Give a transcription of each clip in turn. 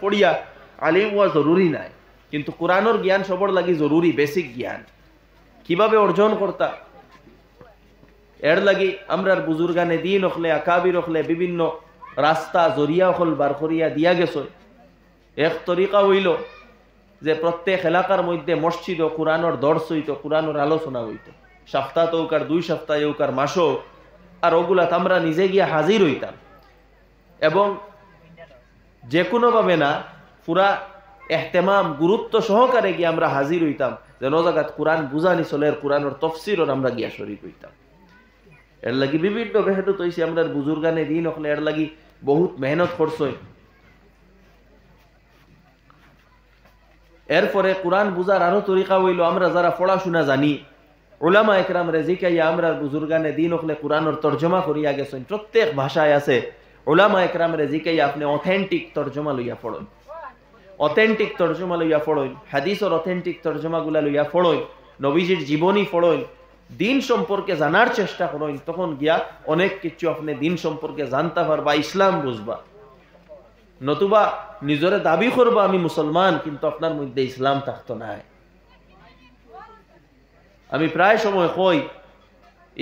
পড়িয়া আলিম হওয়া জরুরি নাই, কিন্তু কোরআনের জ্ঞান সবর লাগি জরুরি। বেসিক জ্ঞান কিভাবে অর্জন করতা, এর লাগি আমরার বুজুর্গানে দিন হলে আকাবির হলে বিভিন্ন রাস্তা জরিয়া হল বার করিয়া দিয়া গেছ। এক তরিকা হইল যে প্রত্যেক এলাকার মধ্যে মসজিদ ও কোরআনের দর্শ হইত, কোরআনের আলোচনা হইত, সপ্তাহ তৌকার 2 সপ্তাহ উকার মাসও, আর ওগুলাত আমরা নিজে গিয়া হাজির হইতাম এবং যে কোনোভাবে না পুরা এহতেমাম গুরুত্ব সহকারে গিয়ে আমরা হাজির হইতাম, যেন জায়গাত কোরআন বুঝানি চলে, কোরআনের তফসিরও আমরা গিয়া শরীক হইতাম। এর লাগি বিভিন্ন মেহনত হয়েছে আমরা বুজুর্গানে দিন হলে, এর লাগি বহুত মেহনত করছে। এরপরে কোরআন বুঝার আরো তরিকা হইল, আমরা যারা পড়াশোনা জানি উলামা একরাম রেজিকাইয়া আমরা বুজুর্গানে দিন হলে কোরআনের তর্জমা করিয়া গেছেন, প্রত্যেক ভাষায় আছে। উলামা একরাম রেজিকাইয়া আপনি অথেন্টিক তর্জমা লইয়া পড়ুন, অথেন্টিক তর্জমা লইয়া পড়ুন, হাদিসের অথেন্টিক তর্জমাগুলা লইয়া পড়ুন, নবীজির জীবনী পড়ুন, দিন সম্পর্কে জানার চেষ্টা করুন। তখন গিয়া অনেক কিছু আপনি দিন সম্পর্কে জানতে পারবা, ইসলাম বুঝবা। নতুবা নিজরে দাবি করবা আমি মুসলমান, কিন্তু আপনার মধ্যে ইসলাম থাকতো না। আমি প্রায় সময় কই,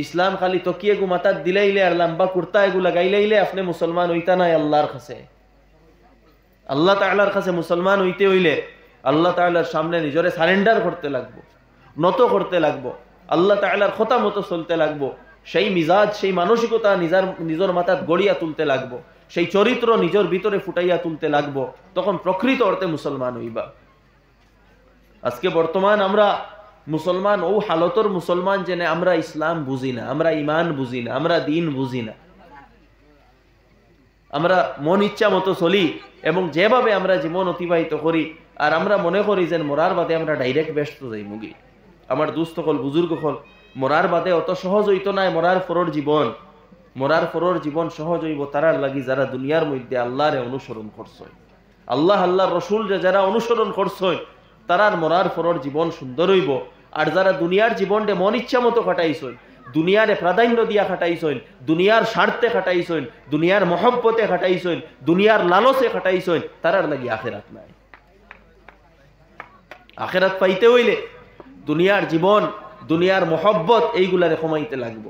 ইসলাম খালি তকিয়ে গু মাথাত দিলাইলে আর লম্বা কুর্তা এগুলা গাইলাইলে আপনি মুসলমান হইতা নাই আল্লাহর কাছে। আল্লাহ তাআলার কাছে মুসলমান হইতে হইলে আল্লাহ তাআলার সামনে নিজরে সারেন্ডার করতে লাগবো, নত করতে লাগবো, আল্লাহ তাআলার কথা মতো চলতে লাগবো, সেই মিজাজ সেই মানসিকতা নিজের মাথাত গড়িয়া তুলতে লাগবো, সেই চরিত্র নিজের ভিতরে ফুটাইয়া তুলতে লাগবো, তখন প্রকৃত অর্থে মুসলমান হইবা। আজকে বর্তমান আমরা মুসলমান ও হালতর মুসলমান জেনে আমরা ইসলাম বুঝি না, আমরা ইমান বুঝি না, আমরা দিন বুঝি না, আমরা মন ইচ্ছা মতো চলি এবং যেভাবে আমরা জীবন অতিবাহিত করি, আর আমরা মনে করি যে মরার বাদে আমরা ডাইরেক্ট ব্যস্ত যাই মুগি। আমার দুস্থ হল বুজুর্গ হল, মরার বাদে অত সহজ হইতো নাই মরার পরের জীবন। মরার পরের জীবন সহজ হইব তারার লাগি যারা দুনিয়ার মধ্যে আল্লাহরে অনুসরণ করছে, আল্লাহর রসুল যারা অনুসরণ করছে, তারার মরার পরের জীবন সুন্দর হইব। আর যারা দুনিয়ার জীবনটা মন ইচ্ছা মতো কাটাইছেন, দুনিয়ারে প্রাধান্য দিয়া খাটাইছেন, দুনিয়ার স্বার্থে খাটাইছেন, দুনিয়ার মহব্বতে খাটাইছেন, দুনিয়ার লালসে খাটাইছেন, তারার লাগি আখিরাত নাই। আখিরাত পাইতে হইলে দুনিয়ার জীবন, দুনিয়ার মহব্বত এইগুলারে কমাইতে লাগবো।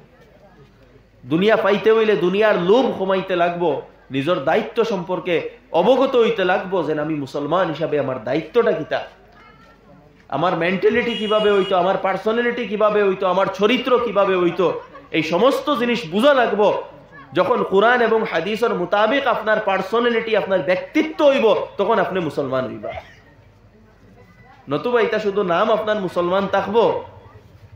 দুনিয়া পাইতে হইলে দুনিয়ার লোভ কমাইতে লাগবো। নিজের দায়িত্ব সম্পর্কে অবগত হইতে লাগবো যে আমি মুসলমান হিসাবে আমার দায়িত্বটা কিতা, আমার মেন্টালিটি কিভাবে হইতো, আমার পার্সোনালিটি কিভাবে হইতো, আমার চরিত্র কিভাবে হইতো, এই সমস্ত জিনিস বুঝা লাগবো। যখন কোরআন এবং হাদিসের মোতাবেক আপনার পার্সোনালিটি, আপনার ব্যক্তিত্ব হইব, তখন আপনি মুসলমান হইবা। নতুবা এটা শুধু নাম আপনার মুসলমান থাকবো,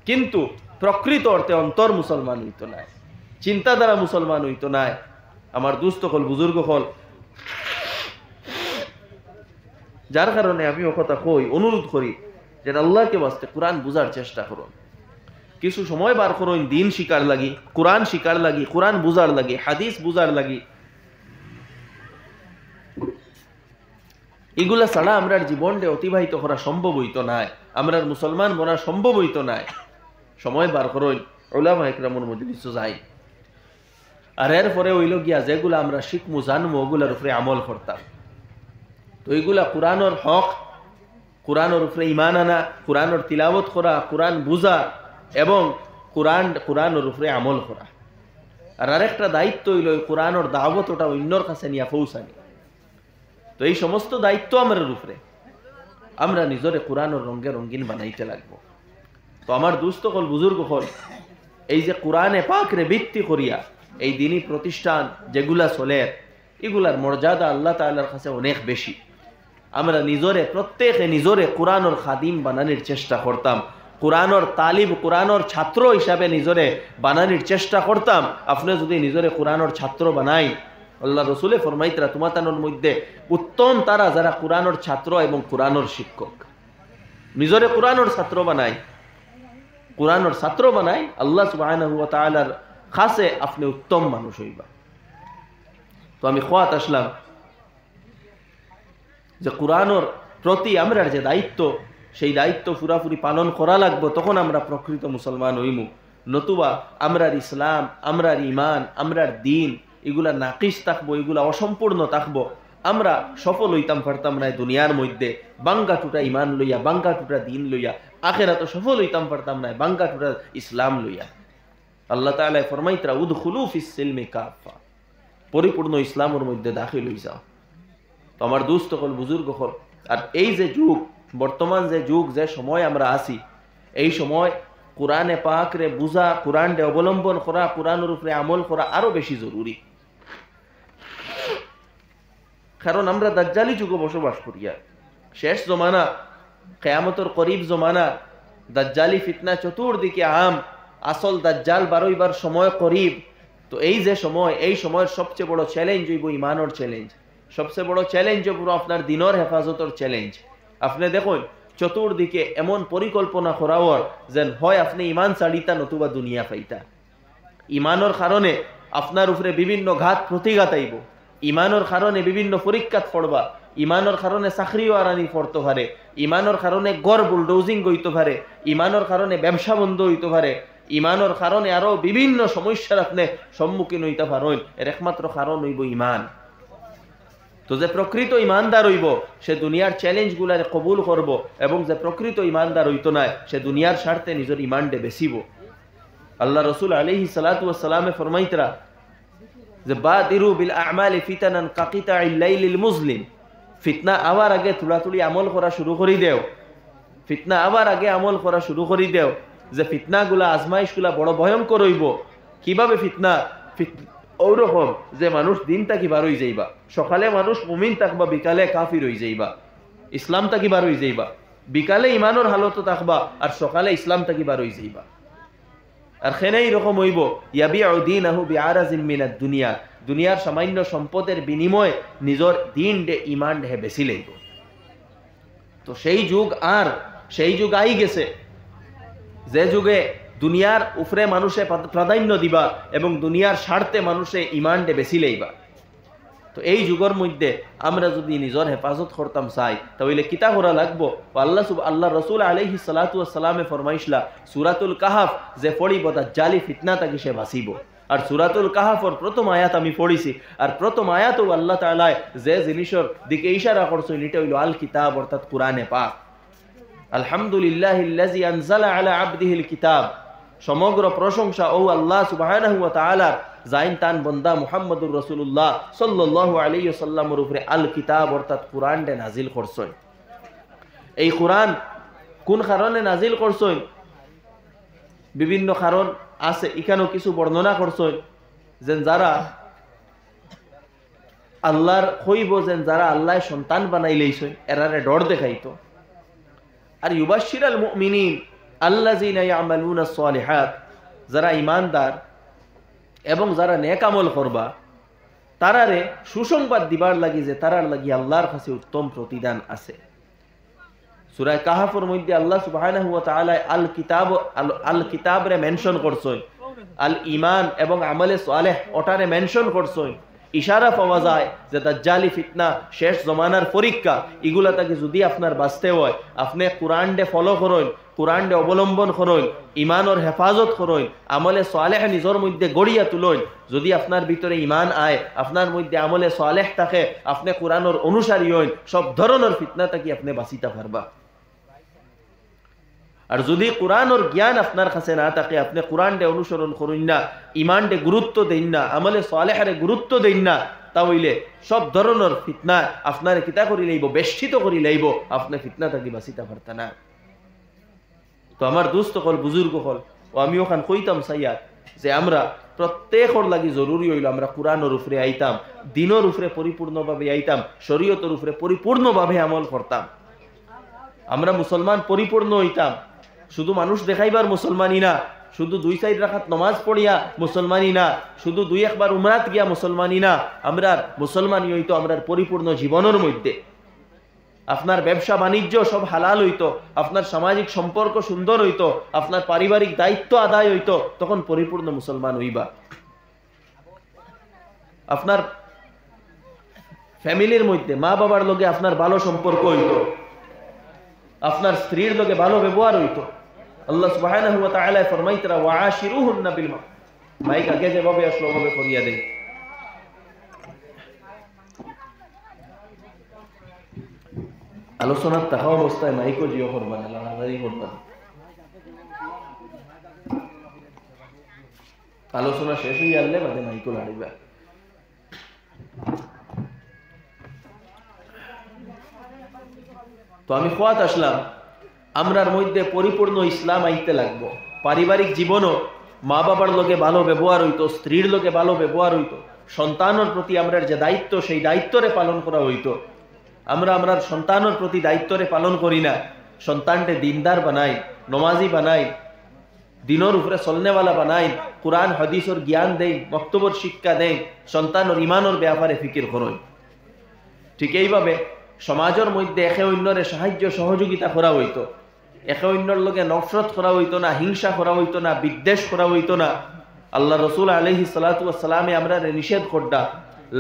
কিন্তু প্রকৃত অর্থে অন্তর মুসলমান হইতো না, চিন্তাধারা মুসলমান হইতো না। আমার দুস্থ হল বুজুর্গ হল, যার কারণে আমি ও কথা কই, অনুরোধ করি যে আল্লাহকে বাস্তে কোরআন বুঝার চেষ্টা করুন, কিছু সময় বার করুন দিন শিকার লাগি, কোরআন শিকার লাগি, কোরআন বুঝার লাগি, হাদিস বুঝার লাগি। এগুলা ছাড়া আমরার জীবনটা অতিবাহিত করা সম্ভব হইতো না, আমরার মুসলমান বনা সম্ভব হইতো না। সময় বার করুন, উলামা ইকরামের মজলিসে যাই, আর এরপরে হইল গিয়া যেগুলা আমরা শিখমু জানবো ওগুলার উপরে আমল করতাম। তো এইগুলা কোরআনের হক, কোরআনের উপরে ইমান আনা, কোরআনের তিলাওয়াত করা, কোরআন বুঝা এবং কোরআনের উপরে আমল করা। আর আরেকটা দায়িত্ব হইল কোরআনের দাওয়াত ওটা অন্যর কাছে নিয়ে পৌঁছানি। তো এই সমস্ত দায়িত্ব আমার উপরে, আমরা নিজরে কোরআনের রঙে রঙিন বানাইতে লাগবো। তো আমার দুস্থ হল বুজুর্গ হল, এই যে কোরআনে পাকরে ভিত্তি করিয়া এই দিনী প্রতিষ্ঠান যেগুলা চলে, এগুলার মর্যাদা আল্লাহ তাআলার কাছে অনেক বেশি। আমরা নিজরে প্রত্যেকে নিজরে কোরআনের খাদিম বানানোর চেষ্টা করতাম, কোরআনের তালিব, কোরআনের ছাত্র হিসাবে নিজরে বানানোর চেষ্টা করতাম। আপনি যদি নিজরে কোরআনের ছাত্র বানাই, আল্লাহ রসুলে ফরমাইতরা তোমাতানোর মধ্যে উত্তম তারা যারা কোরআনের ছাত্র এবং কোরআনের শিক্ষক। নিজরে কোরআনের ছাত্র বানাই, কোরআনের ছাত্র বানাই, আল্লাহ সুবহানাহু ওয়া তাআলার কাছে আপনি উত্তম মানুষ হইবা। তো আমি খোয়াত আসলাম যে কোরআনের প্রতি আমরার যে দায়িত্ব, সেই দায়িত্ব পুরাপুরি পালন করা লাগবো, তখন আমরা প্রকৃত মুসলমান হইমু। নতুবা আমরার ইসলাম, আমরার ইমান, আমরার দিন এগুলা নাকিস থাকবো, এগুলা অসম্পূর্ণ থাকবো। আমরা সফল হইতাম পারতাম না দুনিয়ার মধ্যে বাঙ্গা টুটা ইমান লইয়া, বাঙ্গা টুটা দিন লইয়া। আখেরাতে সফল হইতাম পারতাম না বাঙ্গা টুটা ইসলাম লইয়া। আল্লাহ তাআলা ফরমাইতরা উদখুলু ফিস সিলমি কাফা, পরিপূর্ণ ইসলামের মধ্যে দাখিল হই যাও। তো আমার দোস্ত হল, বুজুর্গ হল, আর এই যে যুগ, বর্তমান যে যুগ, যে সময় আমরা আছি, এই সময় কোরআনে পাক রে বুঝা, কোরআন রে অবলম্বন করা, কোরআনের উপরে আমল করা আরো বেশি জরুরি। কারণ আমরা দাজ্জালি যুগে বসবাস করি। শেষ জমানা, কিয়ামতের করিব জমানা, দাজ্জালি ফিতনা চতুর্দিকে আম, আসল দাজ্জাল বারইবার সময় করিব। তো এই যে সময়, এই সময়ের সবচেয়ে বড় চ্যালেঞ্জ হইব ইমানের চ্যালেঞ্জ, সবচেয়ে বড় চ্যালেঞ্জ হইব আপনার দিনের হেফাজতের চ্যালেঞ্জ। আপনি দেখুন চতুর্দিকে এমন পরিকল্পনা করা হওয়ার যেন হয় আপনি ইমান ছাড়িতা নতুবা দুনিয়া পাইতা। ইমানের কারণে আপনার উপরে বিভিন্ন ঘাত প্রতিঘাত আইব, ইমানের কারণে বিভিন্ন পরীক্ষাত পড়বা, ইমানের কারণে চাকরিও আরানি পড়তে পারে, ইমানের কারণে গড় বুলডোজিং হইতে পারে, ইমানের কারণে ব্যবসা বন্ধ হইতে পারে, ইমানের কারণে আরো বিভিন্ন সমস্যার আপনি সম্মুখীন হইতে পারেন। এর একমাত্র কারণ হইব ইমান। তো যে প্রকৃত ইমানদার হইব সে দুনিয়ার চ্যালেঞ্জ গুলার কবুল করব, এবং যে প্রকৃত ইমানদার হইতো না সে দুনিয়ার স্বার্থে নিজের ইমানডে বেচিব। আল্লাহ রসুল আলাইহিস সালাতু ওয়াস সালামে ফরমাইতরা যে বাদিরু বিল আমালি ফিতানান কাকিতাইল লাইলিল মুজলিম, ফিতনা আবার আগে তুলাতুলি আমল করা শুরু করে দেও, ফিতনা আবার আগে আমল করা শুরু করে দেও। যে ফিতনাগুলা, আজমাইশগুলা বড় ভয়ঙ্কর হইব। কিভাবে ফিতনা? ওরকম যে মানুষ দিন তাকি বার হয়ে যাইবা, সকালে মানুষ মুমিন থাকবা, বিকালে কাফির হয়ে যাইবা, ইসলাম তাকি বার হয়ে যাইবা, বিকালে ইমানের হালত থাকবা আর সকালে ইসলাম তাকি বার হয়ে যাইবা। আর খেনে এইরকম হইব ইয়াবিউ দীনাহু বিআরাজিন মিনাদ দুনিয়া, দুনিয়ার সামান্য সম্পদের বিনিময়ে নিজের দিন ডে ইমান ডে বেশি লইব। তো সেই যুগ আর সেই যুগ আই গেছে যে যুগে দুনিয়ার উপরে মানুষে প্রাধান্য দিবা এবং দুনিয়ার স্বার্থে মানুষে ইমান ডে বেশি লইবা। তো এই যুগের মধ্যে আমরা যদি নিজের হেফাজত করতাম চাই তাহলে কিতা করা লাগবো? আল্লাহ রসুল আলাইহিস সালাতু ওয়াস সালামে ফরমাইশলা সূরাতুল কাহাফ যে পড়িব দাজ্জালি ফিতনা তাকে সে বাঁচিব। আর সূরাতুল কাহাফের প্রথম আয়াত আমি পড়িছি, আর প্রথম আয়াতও আল্লাহ তাআলা যে জিনিসের দিকে ইশারা করছেন এটা হইল আল কিতাব, অর্থাৎ কোরআনে পাক। আলহামদুলিল্লাহিল্লাযী আনজালা আলা আবদিহিল কিতাব, সমগ্র প্রশংসা ও আল্লাহ সুবহানাহু ওয়া তাআলার জাইন তান বন্দা মুহাম্মদুর রাসূলুল্লাহ সাল্লাল্লাহু আলাইহি ওয়াসাল্লামের উপরে আল কিতাব অর্থাৎ কোরআন দে নাজিল করছেন। এই কোরআন কোন কারণে নাজিল করছেন? বিভিন্ন কারণ আছে, এখানেও কিছু বর্ণনা করছেন। যেন যারা আল্লাহর হইব, যেন যারা আল্লাহ সন্তান বানাই লইছেন এরারে ডর দেখাইতো। আর ইউবাশশিরাল মুমিনিন আল্লাযীনা ইয়ামালুনাস সালিহাত, যারা ঈমানদার এবং যারা নেক আমল করবা তারারে সুসংবাদ দিবার লাগি যে তারার লাগি আল্লাহর কাছে উত্তম প্রতিদান আছে। সূরা কাহাফের মধ্যে আল্লাহ সুবহানাহু ওয়া তাআলা আল কিতাব রে মেনশন করছেন, আল ঈমান এবং আমলে সালেহ ওটারে মেনশন করছেন। ইশারা পাওয়া যায় যে দাজ্জালি ফিতনা, শেষ জমানার পরীক্ষা, এগুলা তাকে যদি আপনার বাঁচতে হয় আপনি কোরআন ডে ফলো করেন, কোরআন ডে অবলম্বন করেন, ইমানের হেফাজত করেন, আমলে সালেহ নিজের মধ্যে গড়িয়া তুলেন। যদি আপনার ভিতরে ইমান আয়, আপনার মধ্যে আমলে সালেহ থাকে, আপনি কোরআনের অনুসারী হন, সব ধরনের ফিতনা থেকে আপনি বাঁচিতে পারবা। আর যদি কোরআনের জ্ঞান আপনার কাছে না থাকে, আপনি কোরআন ডে অনুসরণ করুন না, ইমান ডে গুরুত্ব দেন না, আমলে সালেহারে গুরুত্ব দেন না, তাহলে সব ধরনের ফিতনা আপনার কিতা করি লইব, বেষ্টিত করি লইব, আপনি ফিতনা থাকি বাঁচিতে পারতা না। তো আমার দোস্ত হল, বুজুর্গ হল, ও আমি ওখান কইতাম চাইয়া যে আমরা প্রত্যেকের লাগি জরুরি হইল আমরা কোরআনের উপরে আইতাম, দিনের উপরে পরিপূর্ণভাবে আইতাম, শরীয়তের উপরে পরিপূর্ণভাবে আমল করতাম। আমরা মুসলমান পরিপূর্ণ হইতাম, শুধু মানুষ দেখাইবার মুসলমানই না, শুধু 2-4 রাকাত নামাজ পড়িয়া মুসলমানই না, শুধু 2-1 উমরাত গিয়া মুসলমানই না, আমরা মুসলমানই হইতো আমরার পরিপূর্ণ জীবনের মধ্যে। আপনার ব্যবসা বাণিজ্য সব হালাল হইতো, আপনার সামাজিক সম্পর্ক সুন্দর হইতো, আপনার পারিবারিক দায়িত্ব আদায় হইতো, তখন পরিপূর্ণ মুসলমান হইবা। আপনার ফ্যামিলির মধ্যে মা বাবার লগে আপনার ভালো সম্পর্ক হইতো, আপনার স্ত্রীর লগে ভালো ব্যবহার হইতো। আল্লাহ সুবহানাহু ওয়া তাআলা ফরমাইতরা ওয়াআশিরুহুন্না বিল মা'রুফ। মাইক আগে যেভাবে আসলো ওভাবে করিয়া দেন। আলোচনার থাকা অবস্থায় মাইকো জিও করবা না, লাড়ালাড়ি করবা না। আলোচনা শেষ হয়ে আনলে বাদে মাইকো লাড়িবা। তো আমি খোয়াত আসলাম, আমরার মধ্যে পরিপূর্ণ ইসলাম আইতে লাগবো। পারিবারিক জীবনও মা বাবার লোকে ভালো ব্যবহার হইতো, স্ত্রীর লোকে ভালো ব্যবহার হইতো, সন্তানের প্রতি আমরার যে দায়িত্ব সেই দায়িত্বরে পালন করা হইতো। আমরা আমরার সন্তানের প্রতি দায়িত্বরে পালন করি না। সন্তানকে দিনদার বানাই, নমাজি বানাই, দিনের উপরে চলনেওয়ালা বানাই, কোরআন হাদিসের জ্ঞান দেই, বক্তব্যের শিক্ষা দেই, সন্তানের ইমানের ব্যাপারে ফিকির করই। ঠিক এইভাবে সমাজের মধ্যে একে অন্যরে সাহায্য সহযোগিতা করা হইতো, একে অন্যর লগে নফরত করা হইতো না, হিংসা করা হইতো না, বিদ্বেষ করা হইতো না। আল্লাহ রসুল আলাইহিস সালাতু ওয়াস সালামে আমরা নিষেধ করডা,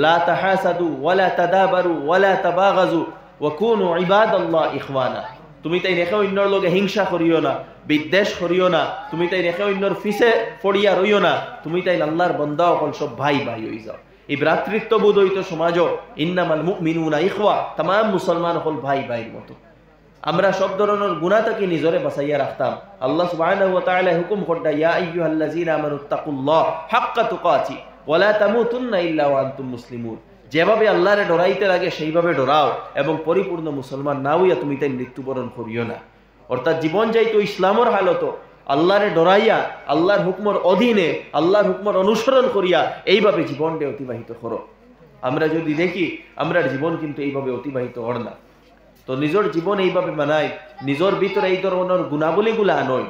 লা তাহাসাদু ওয়ালা তাদাবারু ওয়ালা তাবাগাজু ওয়া কুনু ইবাদাল্লাহ ইখওয়ানা। তুমি তাই একে অন্যর লগে হিংসা করিও না, বিদ্বেষ করিও না, তুমি তাই একে অন্যর ফিসে পড়িয়া রইও না, তুমি তাই আল্লাহর বান্দা অকল সব ভাই ভাই হয়ে যাও। এই ভ্রাতৃত্ববোধ হইতো সমাজও, ইন্নামাল মুমিনুনা ইখওয়া, তামাম মুসলমান হল ভাই ভাইয়ের মতো। আমরা সব ধরনের গুনাহ থেকে নিজরে বাঁচাইয়া রাখতাম। আল্লাহ সুবহানাহু ওয়া তাআলা হুকুম করদা, ইয়া আইয়ুহাল্লাযীনা আমানুত্তাকুল্লাহ হাক্কা তুকাতি ওয়া লা তামুতুন্না ইল্লা ওয়া আনতুম মুসলিমুন। যেভাবে আল্লাহরে ডরাইতে লাগে সেইভাবে ডরাও, এবং পরিপূর্ণ মুসলমান না হইয়া তুমি তাই মৃত্যুবরণ করিও না। অর্থাৎ জীবন যাইতো ইসলামের হালত, আল্লাহরে ডরাইয়া, আল্লাহর হুকমর অধীনে, আল্লাহর হুকমর অনুসরণ করিয়া এইভাবে জীবনটা অতিবাহিত করো। আমরা যদি দেখি আমরার জীবন কিন্তু এইভাবে অতিবাহিত হর না। তো নিজের জীবন এইভাবে বানাই, নিজের ভিতরে এই ধরনের গুণাবলীগুলা আনয়।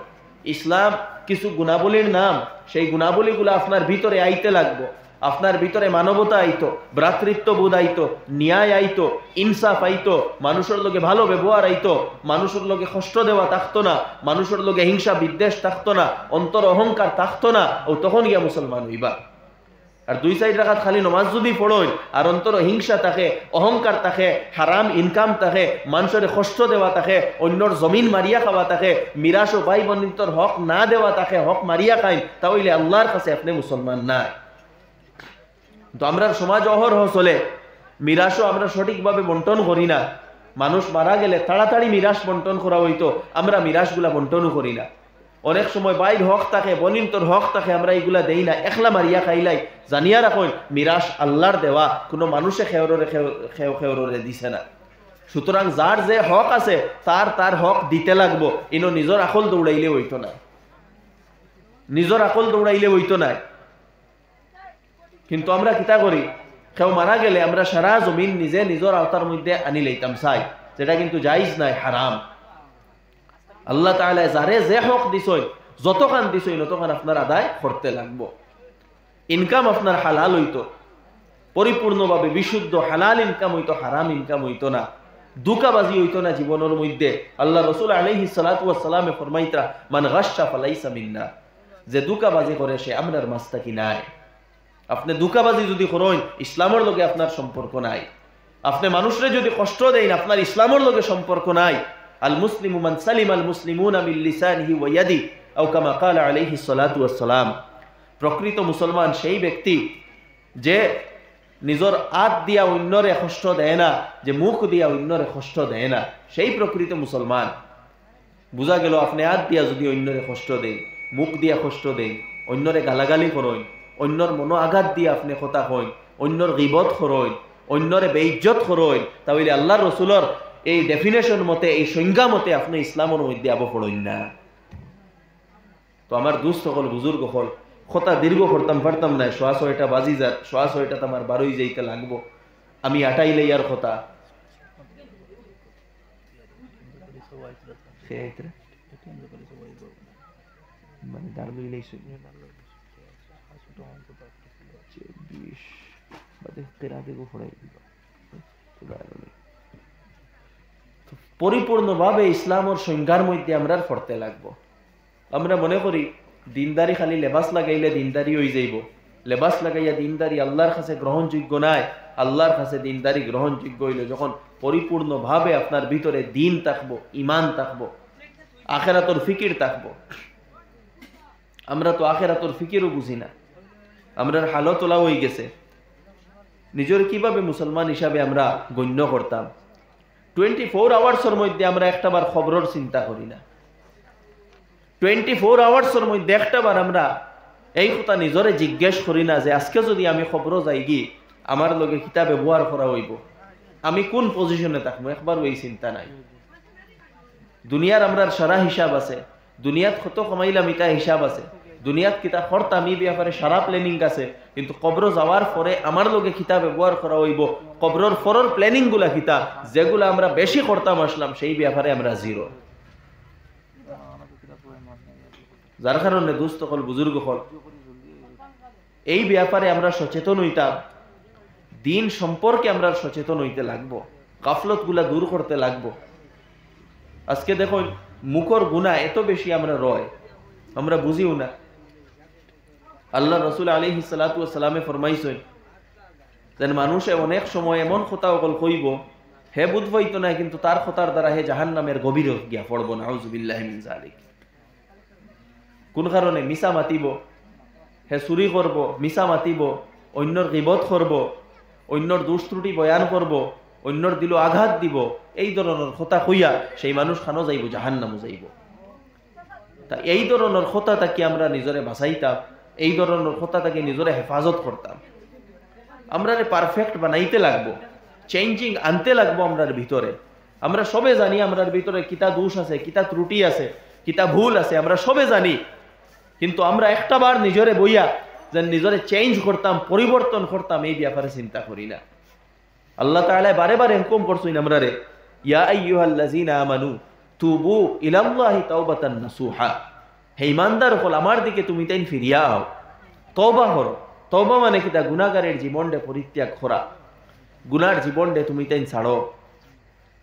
ইসলাম কিছু গুণাবলীর নাম, সেই গুণাবলীগুলা আপনার ভিতরে আইতে লাগবো। আপনার ভিতরে মানবতা আইতো, ভ্রাতৃত্ববোধ আইতো, ন্যায় আইতো, ইনসাফ আইতো, মানুষের লোকে ভালো ব্যবহার আইতো, মানুষের লোকে কষ্ট দেওয়া থাকতো না, মানুষের লোকে হিংসা বিদ্বেষ থাকতো না, অন্তর অহংকার থাকতো না। ও তখন গিয়া মুসলমান হইবা। আর 2 রাকাত খালি নমাজ যদি পড়ই আর অন্তর হিংসা থাকে, অহংকার থাকে, হারাম ইনকাম থাকে, মানুষের কষ্ট দেওয়া থাকে, অন্যর জমিন মারিয়া খাওয়া থাকে, মিরাস ও ভাই বোনিতর হক না দেওয়া থাকে, হক মারিয়া খাই, তাহলে আল্লাহর কাছে আপনি মুসলমান না। তো আমরা সমাজ অহরহ চলে, মিরাসও আমরা সঠিকভাবে বন্টন করি না। মানুষ মারা গেলে তাড়াতাড়ি মিরাস বন্টন করা হইতো, আমরা মিরাসগুলা বন্টনও করি না। অনেক সময় বাইর হক থাকে, বনিন্তর হক থাকে, আমরা এইগুলা দেই না, একলা মারিয়া খাইলাই। জানিয়া রাখুন, মিরাস আল্লাহর দেওয়া, কোনো মানুষে খেওরে দিছে না। সুতরাং যার যে হক আছে তার হক দিতে লাগবো। ইনো নিজের আকল দৌড়াইলে হইতো না, নিজের আকল দৌড়াইলে হইতো না। কিন্তু আমরা কিতা করি, কেউ মারা গেলে আমরা সারা জমিন নিজে নিজের আওতার মধ্যে আনি লইতাম চাই, যেটা কিন্তু জায়েজ নাই, হারাম। আল্লাহ তাআলা যারে যে হক দিছই, যতখান দিছই ততখান আপনার আদায় করতে লাগবো। ইনকাম আপনার হালাল হইতো, পরিপূর্ণভাবে বিশুদ্ধ হালাল ইনকাম হইতো, হারাম ইনকাম হইতো না, দুকাবাজি হইতো না জীবনের মধ্যে। আল্লাহ রাসূল আলাইহিস সালাতু ওয়াস সালামে ফরমাইতা, মান গাশশা ফালাইসা মিন্না, যে দুকাবাজি করে সে আমরার মাস্তাকি নাই। আপনি দুকাবাজি যদি করেন, ইসলামের লগে আপনার সম্পর্ক নাই। আপনি মানুষরে যদি কষ্ট দেন, আপনার ইসলামের লগে সম্পর্ক নাই। আল মুসলিমু মান সালিম আল মুসলিমুনা মিন লিসানিহি ওয়া ইয়াদি, আও কামা ক্বালা আলাইহিস সালাতু ওয়াস সালাম। প্রকৃত মুসলমান সেই ব্যক্তি যে নিজের হাত দিয়া অন্যরে কষ্ট দেয় না, যে মুখ দিয়া অন্যরে কষ্ট দেয় না, সেই প্রকৃত মুসলমান। বুঝা গেল, আপনি হাত দিয়া যদি অন্যরে কষ্ট দেন, মুখ দিয়া কষ্ট দেন, অন্যরে গালাগালি করেন, অন্যর মনো আঘাত দিয়ে আপনি কথা কইন, অন্যর গীবত করেন, অন্যরে বেইজ্জত করেন, তাহলে আল্লাহ রসুলের এই ডেফিনেশন মতে, এই সংজ্ঞা মতে আপনি ইসলামের মধ্যে আবো পড়েন না। তো আমার দুস্থ হল, বুজুর্গ হল, কথা দীর্ঘ করতাম পারতাম না, 6:30 বাজি যার, 6:30 আমার 12 যাইতে লাগবো। আমি আটাইলে ইয়ার কথা মানে দাঁড়িয়ে পরিপূর্ণভাবে ইসলামের সংজ্ঞার মধ্যে আমরা পড়তে লাগবো। আমরা মনে করি দিনদারি খালি লেবাস লাগাইলে দিনদারি হয়ে যাইব, লেবাস লাগাইয়া দিনদারি আল্লাহর কাছে গ্রহণযোগ্য নাই। আল্লাহর কাছে দিনদারি গ্রহণযোগ্য হইলে যখন পরিপূর্ণভাবে আপনার ভিতরে দিন থাকবো, ইমান থাকবো, আখেরাতর ফিকির থাকবো। আমরা তো আখেরাতর ফিকিরও বুঝি না, আমরার হালত তোলা হয়ে গেছে। নিজের কিভাবে মুসলমান হিসাবে আমরা গণ্য করতাম, 24 আওয়ার্সের মধ্যে আমরা একটাবার খবরের চিন্তা করি না। 24 আওয়ার্সের মধ্যে একটাবার আমরা এই কথা নিজরে জিজ্ঞেস করি না যে আজকে যদি আমি খবরও যাই গিয়ে আমার লগে কিতা ব্যবহার করা হইব, আমি কোন পজিশনে থাকবো, একবার ওই চিন্তা নাই। দুনিয়ার আমরা সারা হিসাব আছে, দুনিয়াত কত কমাইলাম এটা হিসাব আছে, দুনিয়াত কিতা খরতাম এই ব্যাপারে সারা প্ল্যানিং আছে, কিন্তু কবর যাওয়ার পরে আমার লগে কিতা ব্যবহার করা হইব, কবরের পরের প্ল্যানিং গুলা কিতা, যেগুলো আমরা বেশি করতাম আসলাম সেই ব্যাপারে আমরা জিরো। যার কারণে দুস্থ হল বুজুর্গ হল এই ব্যাপারে আমরা সচেতন হইতাম, দিন সম্পর্কে আমরা সচেতন হইতে লাগবো, গাফলত গুলা দূর করতে লাগবো। আজকে দেখুন মুখর গুনাহ এত বেশি আমরা রয়, আমরা বুঝিও না। আল্লাহ রসুল আলাইহিস সালাতু ওয়াস সালামে ফরমাইছেন যেন মানুষে অনেক সময় এমন কথা অকল কইব হে বুধ হইতো না, কিন্তু তার কথার দ্বারা হে জাহান্নামের গভীর গিয়া পড়ব, নাউযুবিল্লাহি মিন যালিক। কোন কারণে? মিছা মাতিব, হে চুরি করব, মিছা মাতিব, অন্যর গীবত করব, অন্যর দোষ ত্রুটি বয়ান করব, অন্যর দিল আঘাত দিব, এই ধরনের কথা কইয়া সেই মানুষ খানো যাইব, জাহান্নামে যাইব। তা এই ধরনের কথা তাকে আমরা নিজরে বাঁচাইতাম, এই ধরনের কথা তাকে নিজরে হেফাজত করতাম। আমরা পারফেক্ট বানাইতে লাগবো, চেঞ্জিং আনতে লাগবো আমরার ভিতরে। আমরা সবে জানি আমরার ভিতরে কিতা দোষ আছে, কিতা ত্রুটি আছে, কিতা ভুল আছে, আমরা সবে জানি, কিন্তু আমরা একটা বার নিজরে বইয়া যে নিজরে চেঞ্জ করতাম, পরিবর্তন করতাম, এই ব্যাপারে চিন্তা করি না। আল্লাহ তাআলা বারে বারে হুকুম করছেন আমরারে, ইয়া আইয়ুহাল্লাযীনা আমানু তুবু ইলাল্লাহি তাওবাতান নাসুহা, হে ঈমানদার হল আমার দিকে তুমি তাই ফিরিয়া আও, তওবা করো। তওবা মানে কিতা? গুনাহগারের জীবনটা পরিত্যাগ করা, গুনার জীবনটা তুমি তাই ছাড়ো,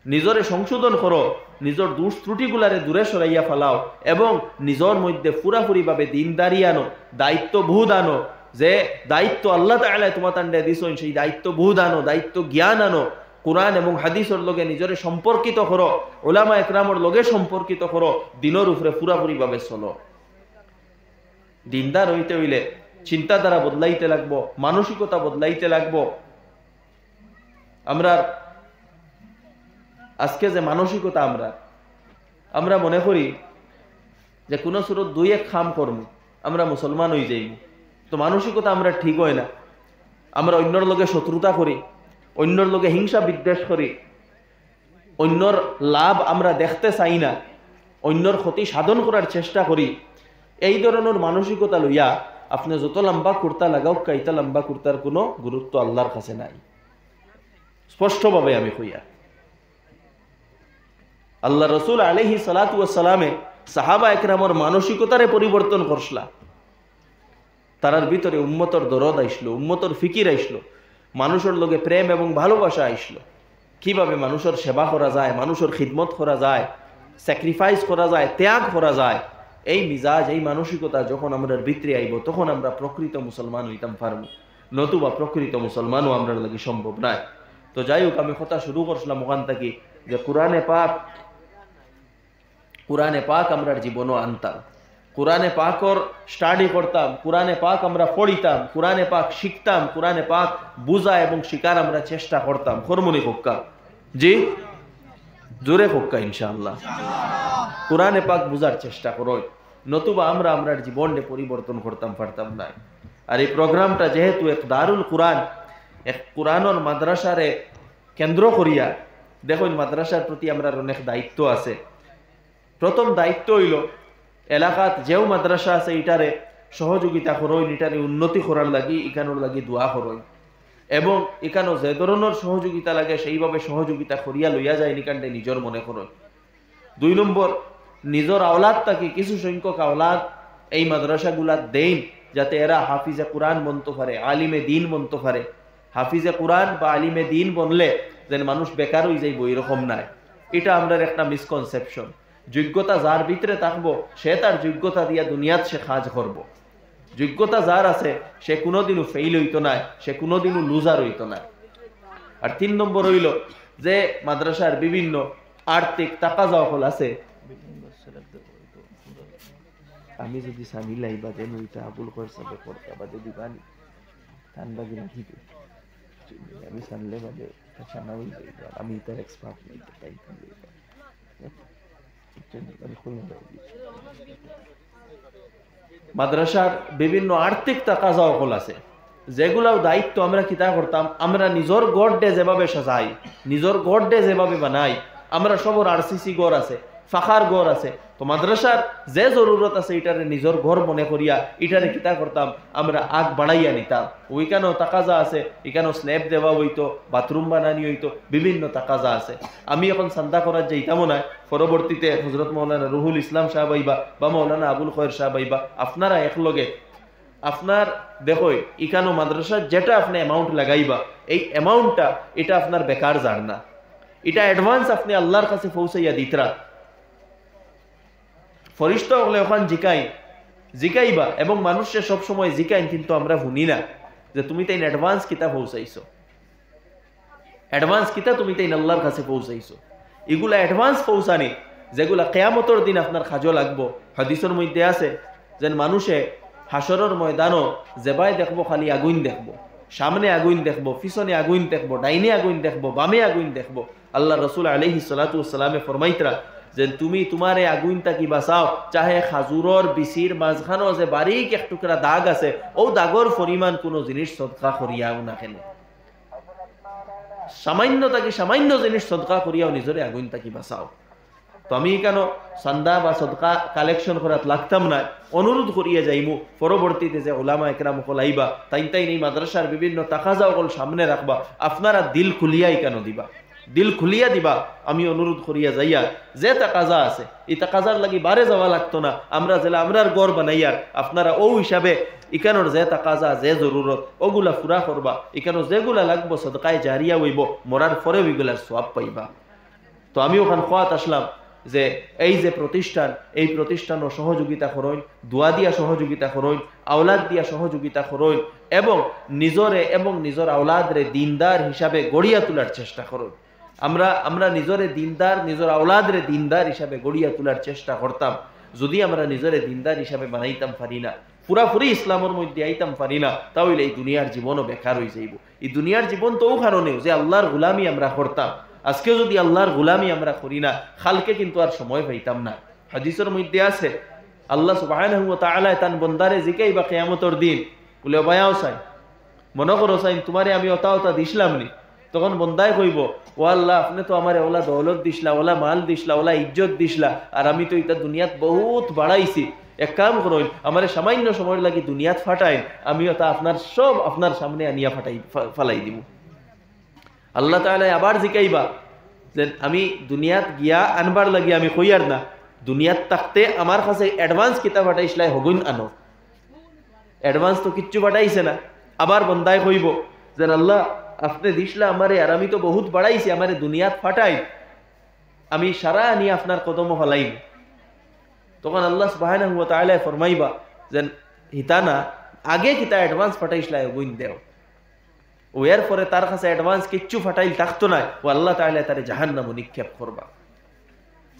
নিজরে সংশোধন করো, নিজের দোষ ত্রুটিগুলারে দূরে সরাইয়া ফেলাও এবং নিজের মধ্যে পুরাপুরি ভাবে দিনদারি আনো, দায়িত্ববোধ আনো, যে দায়িত্ব আল্লাহ তাআলা তোমাদের দিছেন সেই দায়িত্ববোধ আনো, দায়িত্ব জ্ঞান আনো, কোরআন এবং হাদিসের লগে নিজরে সম্পর্কিত করো, উলামা একরামের লগে সম্পর্কিত করো, দিনের উপরে পুরাপুরি ভাবে চলো। দিনদার হইতে হইলে চিন্তাধারা বদলাইতে লাগবো, মানসিকতা বদলাইতে লাগবো। আমরা আজকে যে মানসিকতা আমরা মনে করি যে কোনো সুরত দুই এক খাম করব আমরা মুসলমান হয়ে যাইব, তো মানসিকতা আমরা ঠিক হয় না। আমরা অন্যর লগে শত্রুতা করি, অন্যর লগে হিংসা বিদ্বেষ করি, অন্যর লাভ আমরা দেখতে চাই না, অন্যর ক্ষতি সাধন করার চেষ্টা করি। এই ধরনের মানসিকতা লইয়া আপনি যত লম্বা কুর্তা লাগাও, কাইতা লম্বা কুর্তার কোনো গুরুত্ব আল্লাহর কাছে নাই, স্পষ্টভাবে আমি কইয়া। আল্লাহ রসুল আলাইহিস সালাতু ওয়াস সালামে সাহাবা একরামর মানসিকতারে পরিবর্তন করছলা, তারার ভিতরে উম্মতর দরদ আইসলো, উম্মতর ফিকির আইসলো, মানুষের লগে প্রেম এবং ভালোবাসা আইসলো, কিভাবে মানুষের সেবা করা যায়, মানুষের খিদমত করা যায়, স্যাক্রিফাইস করা যায়, ত্যাগ করা যায়। এই মিজাজ, এই মানসিকতা যখন আমরা ভিতরে আইব তখন আমরা প্রকৃত মুসলমান হইতাম পারবো, নতুবা প্রকৃত মুসলমানও আমরা লাগে সম্ভব নয়। তো যাই হোক, আমি কথা শুরু করছিলাম ওখান থেকে যে কোরআনে পাক আমরা জীবনও আনতাম, কোরআনে পাকর স্টাডি করতাম, কোরআনে পাক আমরা পড়িতাম, কোরআনে পাক শিখতাম, কোরআনে পাক বুঝা এবং শিকার আমরা চেষ্টা করতাম। খরমনি হোক্কা, জি জোরে হোক্কা ইনশাআল্লাহ। কোরআনে পাক বুঝার চেষ্টা করো, নতুবা আমরা জীবনে পরিবর্তন করতাম পারতাম না। আর এই প্রোগ্রামটা যেহেতু এক দারুল কোরআন, এক কোরআনের মাদ্রাসারে কেন্দ্র করিয়া, দেখুন মাদ্রাসার প্রতি আমরা অনেক দায়িত্ব আছে। প্রথম দায়িত্ব হইল এলাকাত যেও মাদ্রাসা আছে এটারে সহযোগিতা করইন, এটারে উন্নতি করার লাগি, এখানোর লাগি দোয়া করইন, এবং এখানো যে ধরনের সহযোগিতা লাগে সেইভাবে সহযোগিতা করিয়া লইয়া যায় নিকান্ডে নিজের মনে করইন। 2 নম্বর, নিজের আওলাদ তাকে কিছু সংখ্যক আওলাদ এই মাদ্রাসাগুলা দেন, যাতে এরা হাফিজে কোরআন বনতে পারে, আলিমে দিন বনতে পারে। হাফিজে কোরআন বা আলিমে দিন বনলে যেন মানুষ বেকার হয়ে যাইব এরকম নাই, এটা আমরা একটা মিসকনসেপশন। যোগ্যতা যার ভিতরে থাকবো সে তার যোগ্যতা দিয়া দুনিয়াত সে কাজ করব। যোগ্যতা যার আছে সে কোনোদিনও ফেইল হইতো না, সে কোনোদিনও লুজার হইতো না। আর 3 নম্বর হইল যে মাদ্রাসার বিভিন্ন আর্থিক তাকাজা হল আছে, আমি যদি সামিল আইবা দেন ওইটা আবুল করসাবে করতে বাদে দিবানি ঠান্ডা দিন ঠিক আমি সামলে বাদে আচ্ছা না ওই আমি তার এক্সপার্ট নেই তাই মাদ্রাসার বিভিন্ন আর্থিক তাকাজা অকল আছে, যেগুলাও দায়িত্ব আমরা কিতা করতাম, আমরা নিজের গড় যেভাবে সাজাই, নিজের গড় যেভাবে বানাই, আমরা সবর আরসিসি গড় আছে, ফাঁকার গড় আছে, তো মাদ্রাসার যে জরুরত আছে এটারে নিজের ঘর মনে করিয়া এটারে কিতা করতাম, আমরা আগ বাড়াইয়া নিতাম। ওইখানেও তাকাজা আছে, এখানেও স্ল্যাব দেওয়া হইতো, বাথরুম বানানি হইতো, বিভিন্ন তাকাজা আছে। আমি এখন চান্দা করার যাইতামও না, পরবর্তীতে হজরত মৌলানা রুহুল ইসলাম সাহেব আইবা বা মৌলানা আবুল খয়ের সাহেব আইবা, আপনারা একলগে আপনার দেখো এখানেও মাদ্রাসার যেটা আপনি অ্যামাউন্ট লাগাইবা, এই অ্যামাউন্টটা এটা আপনার বেকার যার না, এটা অ্যাডভান্স আপনি আল্লাহর কাছে পৌঁছাইয়া দিতরা। ফরিস্তা হলে ওখান জিকাইবা এবং মানুষের সবসময় জিকাইন, কিন্তু আমরা শুনি না যে তুমি তাই অ্যাডভান্স কিতা পৌঁছাইছো, অ্যাডভান্স কিতা তুমি তাই আল্লাহর কাছে পৌঁছাইছো। এগুলা অ্যাডভান্স পৌঁছানি যেগুলা কিয়ামতের দিন আপনার কাজে লাগবো। হাদিসের মধ্যে আছে যে মানুষে হাসরের ময়দানও যেবাই দেখবো খালি আগুন দেখবো, সামনে আগুন দেখবো, পিছনে আগুন দেখবো, ডাইনে আগুন দেখবো, বামে আগুন দেখবো। আল্লাহ রসুল আলাইহিস সালাতু ওয়াস সালামে ফরমাইতরা যে তুমি তোমার এই আগুনটা কি বাঁচাও, চাহে খাজুরর বিচির মাঝখানো যে বারিক এক টুকরা দাগ আছে, ও দাগর পরিমাণ কোনো জিনিস সদকা করিয়াও না কেন, সামান্য জিনিস সদকা করিয়াও নিজরে আগুনটা কি বাঁচাও। তো আমি কেন চান্দা বা সদকা কালেকশন করাত লাগতাম না, অনুরোধ করিয়া যাইমু পরবর্তীতে যে ওলামা একরাম সকল আইবা তাই এই মাদ্রাসার বিভিন্ন তাকাজা সকল সামনে রাখবা, আপনারা দিল খুলিয়াই কেন দিবা, দিল খুলিয়া দিবা। আমি অনুরোধ করিয়া যাইয়া যে তাকাজা আছে এই তাকাজার লাগি বারে যাওয়া লাগতো না, আমরা জেলা আমরার গড় বানাইয়ার আপনারা ও হিসাবে ইকানোর যে তাকাজা যে জরুরত ওগুলা পুরা করবা, ইকানো যেগুলা লাগবো সদকায় জারিয়া হইব, মরার পরে ওইগুলার সওয়াব পাইবা। তো আমি ওখান খোয়াত আসলাম যে এই যে প্রতিষ্ঠান, এই প্রতিষ্ঠানও সহযোগিতা করইন, দোয়া দিয়া সহযোগিতা করইন, আওলাদ দিয়া সহযোগিতা করইন এবং নিজরে এবং নিজের আওলাদরে দিনদার হিসাবে গড়িয়া তোলার চেষ্টা করইন। আমরা নিজরে দিনদার, নিজের আওলাদরে দিনদার হিসাবে গড়িয়া তোলার চেষ্টা করতাম। যদি আমরা নিজরে দিনদার হিসাবে বানাইতাম পারি না, পুরাপুরি ইসলামের মধ্যে আইতাম পারি না, তাহলে এই দুনিয়ার জীবনও বেকার হয়ে যাইব। এই দুনিয়ার জীবন তো ও কারণেও যে আল্লাহর গোলামি আমরা করতাম, আজকে যদি আল্লাহর গোলামি আমরা করি না, খালকে কিন্তু আর সময় পাইতাম না। হাদিসের মধ্যে আছে আল্লাহ সুবহানাহু ওয়া তাআলা তান বন্দারে জিকাইবা কিয়ামতের দিন, বলে বায়াও চাই মনে করো চাই তোমারে আমি ওতা দিছিলাম নি, তখন বন্দায় কইব ও আল্লাহ আপনি তো আমার ওলা দৌলত দিসলা, ওলা মাল দিসলা, ওলা ইজ্জত দিসলা, আর আমি তো এটা দুনিয়াত বহুত বাড়াইছি, এক কাম করুন আমার সামান্য সময় লাগি দুনিয়াত ফাটাই, আমিও তা আপনার সব আপনার সামনে আনিয়া ফালাই দিব। আল্লাহ তাআলা আবার জিকাইবা যে আমি দুনিয়াত গিয়া আনবার লাগি আমি কইয়ার না, দুনিয়াত থাকতে আমার কাছে অ্যাডভান্স কিতাব পাঠাইছিলাই হগুন আনো, অ্যাডভান্স তো কিচ্ছু পাঠাইছে না। আবার বন্দায় কইব যে আল্লাহ আপনি দিসলা আমারে, আর আমি তো বহুত বাড়াইছি, আমারে দুনিয়াত ফাটাই, আমি সারা আনি আপনার কদম হলাইব। তখন আল্লাহ সুবহানাহু ওয়া তাআলা ফরমাইবা যে হিতানা আগে কিতা অ্যাডভান্স পাঠাইছিলাই হগুন দেও, ও এর পরে তার কাছে অ্যাডভান্স কিচ্ছু ফাটাইল থাকতো না, ও আল্লাহ তাআলা তারে জাহান্নামে নিক্ষেপ করবা।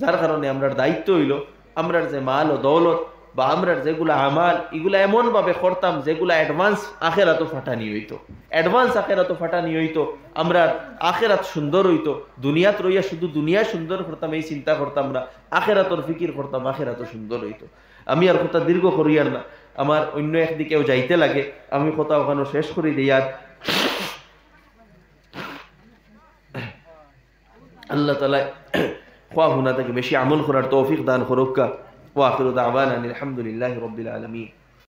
যার কারণে আমরার দায়িত্ব হইল আমরার যে মাল ও দৌলত বা আমরার যেগুলা আমাল এগুলা এমন ভাবে করতাম যেগুলা অ্যাডভান্স আখেরাতও ফাটানি হইতো, অ্যাডভান্স আখেরাতও ফাটানি হইতো, আমরার আখেরাত সুন্দর হইতো। দুনিয়াত রইয়া শুধু দুনিয়া সুন্দর করতাম এই চিন্তা করতাম না, আখেরাতর ফিকির করতাম, আখেরাতও সুন্দর হইতো। আমি আর কথা দীর্ঘ করিয়ার না, আমার অন্য একদিকেও যাইতে লাগে, আমি কথা ওখানে শেষ করে দিই। আর আল্লাহ তাআলা খোয়া হুনা থেকে বেশি আমল করার তৌফিক দান করুক। ওয়া আখিরু দাওয়ানা আলহামদুলিল্লাহি রাব্বিল আলামিন।